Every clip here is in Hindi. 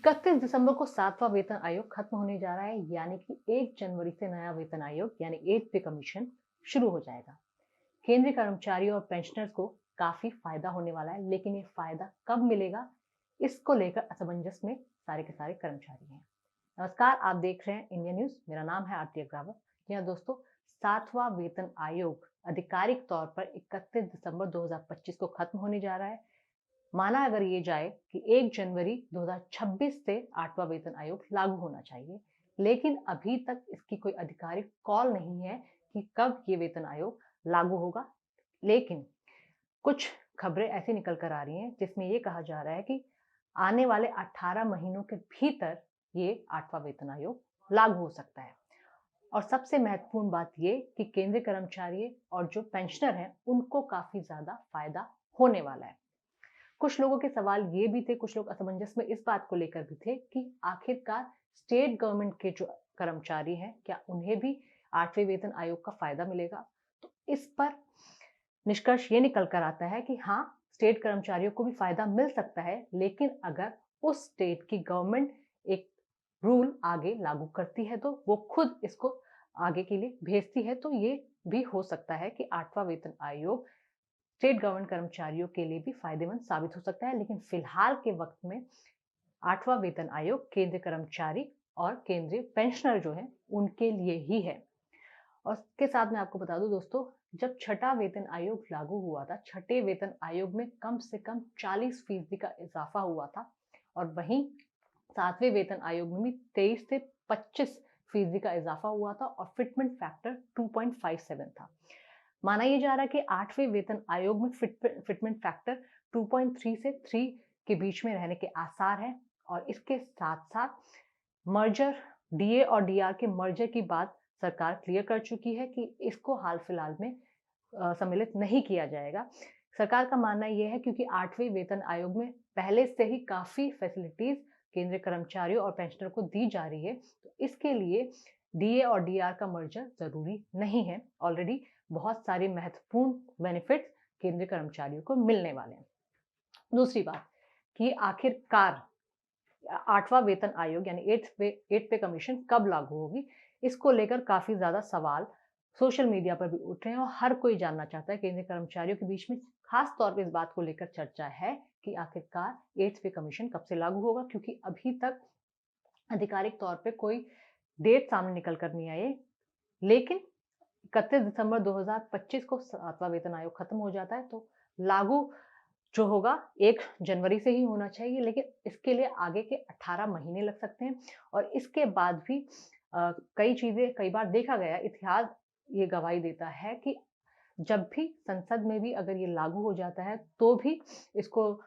31 दिसंबर को 7वां वेतन आयोग खत्म होने जा रहा है, यानी कि 1 जनवरी से नया वेतन आयोग यानी 8th पे कमीशन शुरू हो जाएगा। केंद्रीय कर्मचारियों और पेंशनर्स को काफी फायदा होने वाला है, लेकिन ये फायदा कब मिलेगा, इसको लेकर असमंजस में सारे के सारे कर्मचारी हैं। नमस्कार, आप देख रहे हैं इंडिया न्यूज। मेरा नाम है आरती अग्रवाल। जी हाँ दोस्तों, 7वां वेतन आयोग आधिकारिक तौर पर 31 दिसंबर 2025 को खत्म होने जा रहा है। माना अगर ये जाए कि 1 जनवरी 2026 से 8वां वेतन आयोग लागू होना चाहिए, लेकिन अभी तक इसकी कोई आधिकारिक कॉल नहीं है कि कब ये वेतन आयोग लागू होगा। लेकिन कुछ खबरें ऐसी निकल कर आ रही हैं जिसमें ये कहा जा रहा है कि आने वाले 18 महीनों के भीतर ये 8वां वेतन आयोग लागू हो सकता है। और सबसे महत्वपूर्ण बात ये कि केंद्रीय कर्मचारी और जो पेंशनर हैं उनको काफी ज्यादा फायदा होने वाला है। कुछ लोगों के सवाल ये भी थे, कुछ लोग असमंजस में इस बात को लेकर भी थे कि आखिरकार स्टेट गवर्नमेंट के जो कर्मचारी हैं, क्या उन्हें भी 8वें वेतन आयोग का फायदा मिलेगा। तो इस पर निष्कर्ष ये निकल कर आता है कि हाँ, स्टेट कर्मचारियों को भी फायदा मिल सकता है, लेकिन अगर उस स्टेट की गवर्नमेंट एक रूल आगे लागू करती है, तो वो खुद इसको आगे के लिए भेजती है, तो ये भी हो सकता है कि 8वां वेतन आयोग स्टेट गवर्नमेंट कर्मचारियों के लिए भी फायदेमंद साबित हो सकता है। लेकिन फिलहाल के वक्त में 8वां वेतन आयोग केंद्रीय कर्मचारी और केंद्रीय पेंशनर जो है उनके लिए ही है। और इसके साथ मैं आपको बता दूं दोस्तों, जब छठा वेतन आयोग लागू हुआ था, छठे वेतन आयोग में कम से कम 40% का इजाफा हुआ था, और वहीं 7वें वेतन आयोग में भी 23 से 25% का इजाफा हुआ था, और फिटमेंट फैक्टर 2.57 था। माना यह जा रहा है कि 8वें वेतन आयोग में फिटमेंट फैक्टर 2.3 से 3 के बीच में रहने के आसार हैं। और इसके साथ साथ मर्जर, डीए और डीआर के मर्जर की बात सरकार क्लियर कर चुकी है कि इसको हाल फिलहाल में सम्मिलित नहीं किया जाएगा। सरकार का मानना यह है क्योंकि 8वें वेतन आयोग में पहले से ही काफी फैसिलिटीज केंद्रीय कर्मचारियों और पेंशनर को दी जा रही है, तो इसके लिए डीए और डीआर का मर्जर जरूरी नहीं है। ऑलरेडी बहुत सारे महत्वपूर्ण बेनिफिट्स केंद्रीय कर्मचारियों को मिलने वाले हैं। दूसरी बात कि आखिरकार 8वां वेतन आयोग यानी 8th पे कमीशन कब लागू होगी, इसको लेकर काफी ज्यादा सवाल सोशल मीडिया पर भी उठ रहे हैं, और हर कोई जानना चाहता है। केंद्रीय कर्मचारियों के बीच में खास तौर पर इस बात को लेकर चर्चा है कि आखिरकार 8th पे कमीशन कब से लागू होगा, क्योंकि अभी तक आधिकारिक तौर पे कोई डेट सामने निकल कर नहीं आई। लेकिन 31 दिसंबर 2025 को 7वां वेतन आयोग खत्म हो जाता है, तो लागू जो होगा 1 जनवरी से ही होना चाहिए, लेकिन इसके लिए आगे के 18 महीने लग सकते हैं। और इसके बाद भी कई चीजें, कई बार देखा गया, इतिहास ये गवाही देता है कि जब भी संसद में भी अगर ये लागू हो जाता है, तो भी इसको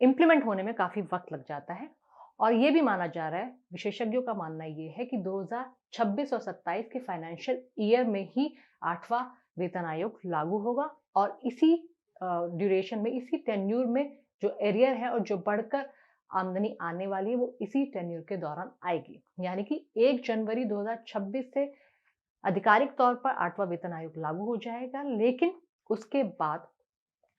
इम्प्लीमेंट होने में काफी वक्त लग जाता है। और ये भी माना जा रहा है, विशेषज्ञों का मानना ये है कि 2026 और 27 के फाइनेंशियल ईयर में ही 8वां वेतन आयोग लागू होगा, और इसी ड्यूरेशन में, इसी टेन्यूर में जो एरियर है और जो बढ़कर आमदनी आने वाली है, वो इसी टेन्यूर के दौरान आएगी। यानी कि 1 जनवरी 2026 से आधिकारिक तौर पर 8वां वेतन आयोग लागू हो जाएगा, लेकिन उसके बाद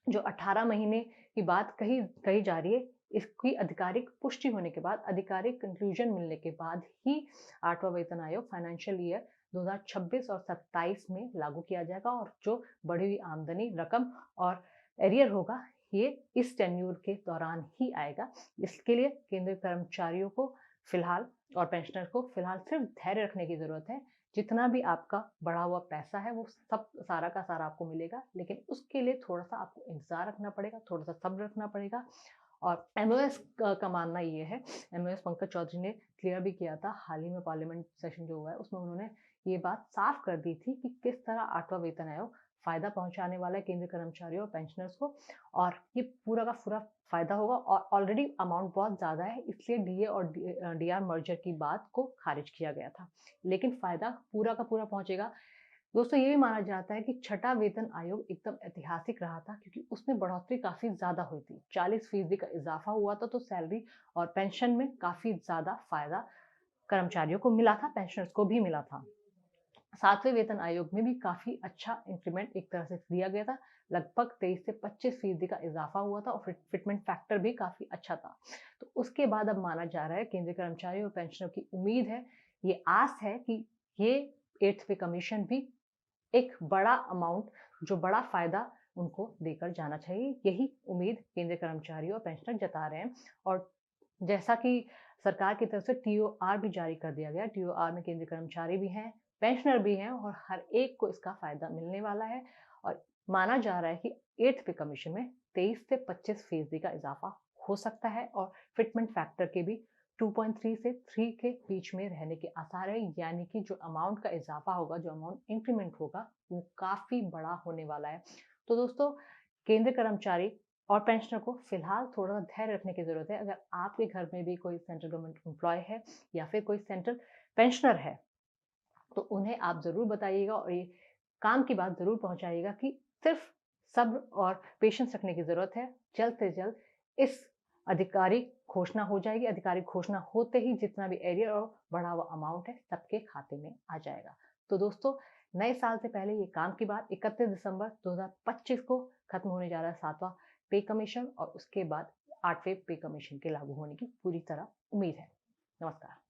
जो 18 महीने की बात कही कही जा रही है, इसकी आधिकारिक पुष्टि होने के बाद, आधिकारिक कंक्लूजन मिलने के बाद ही 8वां वेतन आयोग फाइनेंशियल ईयर 2026 और 27 में लागू किया जाएगा। और जो बढ़ी हुई आमदनी, रकम और एरियर होगा, ये इस टेन्यूर के दौरान ही आएगा। इसके लिए केंद्रीय कर्मचारियों को फिलहाल और पेंशनर को फिलहाल सिर्फ धैर्य रखने की जरूरत है। जितना भी आपका बढ़ा हुआ पैसा है, वो सब सारा का सारा आपको मिलेगा, लेकिन उसके लिए थोड़ा सा आपको इंतजार रखना पड़ेगा, थोड़ा सा सब्र रखना पड़ेगा। और एमओएस का मानना ये है, एमओएस पंकज चौधरी ने क्लियर भी किया था हाल ही में, पार्लियामेंट सेशन जो हुआ है उसमें उन्होंने ये बात साफ कर दी थी कि किस तरह 8वां वेतन आयोग फायदा पहुंचाने वाला है केंद्रीय कर्मचारियों और पेंशनर्स को, और ये पूरा का पूरा फायदा होगा। और ऑलरेडी अमाउंट बहुत ज्यादा है, इसलिए डीए और डीआर मर्जर की बात को खारिज किया गया था, लेकिन फायदा पूरा का पूरा पहुंचेगा। दोस्तों, ये भी माना जाता है कि छठा वेतन आयोग एकदम ऐतिहासिक रहा था, क्योंकि उसमें बढ़ोतरी काफी ज्यादा हुई थी, 40% का इजाफा हुआ था, तो सैलरी और पेंशन में काफी ज्यादा फायदा कर्मचारियों को मिला था, पेंशनर्स को भी मिला था। सातवें वेतन आयोग में भी काफी अच्छा इंक्रीमेंट एक तरह से दिया गया था। लगभग 23 से 25% का इजाफा हुआ था और फिटमेंट फैक्टर भी काफी अच्छा था। तो उसके बाद अब माना जा रहा है, केंद्रीय कर्मचारियों और पेंशनरों की उम्मीद है, ये आस है कि ये 8th पे कमीशन भी एक बड़ा अमाउंट, जो बड़ा फायदा उनको देकर जाना चाहिए। यही उम्मीद केंद्रीय कर्मचारी और पेंशनर जता रहे हैं। और जैसा कि सरकार की तरफ से टीओआर भी जारी कर दिया गया, टीओआर में केंद्रीय कर्मचारी भी हैं, पेंशनर भी हैं और हर एक को इसका फायदा मिलने वाला है। और माना जा रहा है कि 8th पे कमीशन में 23 से 25% का इजाफा हो सकता है और फिटमेंट फैक्टर के भी 2.3 से 3 के बीच में रहने के आसार है। यानी कि जो अमाउंट का इजाफा होगा, जो अमाउंट इंक्रीमेंट होगा, वो काफी बड़ा होने वाला है। तो दोस्तों, केंद्रीय कर्मचारी और पेंशनर को फिलहाल थोड़ा धैर्य रखने की जरूरत है। अगर आपके घर में भी कोई सेंट्रल गवर्नमेंट एम्प्लॉय है या फिर कोई सेंट्रल पेंशनर है, तो उन्हें आप जरूर बताइएगा और ये काम की बात जरूर पहुंचाइएगा कि सिर्फ सब्र और पेशेंस रखने की जरूरत है। जल्द से जल्द इस आधिकारिक घोषणा हो जाएगी। आधिकारिक घोषणा होते ही जितना भी एरियर और बढ़ा हुआ अमाउंट है, सबके खाते में आ जाएगा। तो दोस्तों, नए साल से पहले ये काम की बात, 31 दिसंबर 2025 को खत्म होने जा रहा है 7वां पे कमीशन और उसके बाद 8वें पे कमीशन के लागू होने की पूरी तरह उम्मीद है। नमस्कार।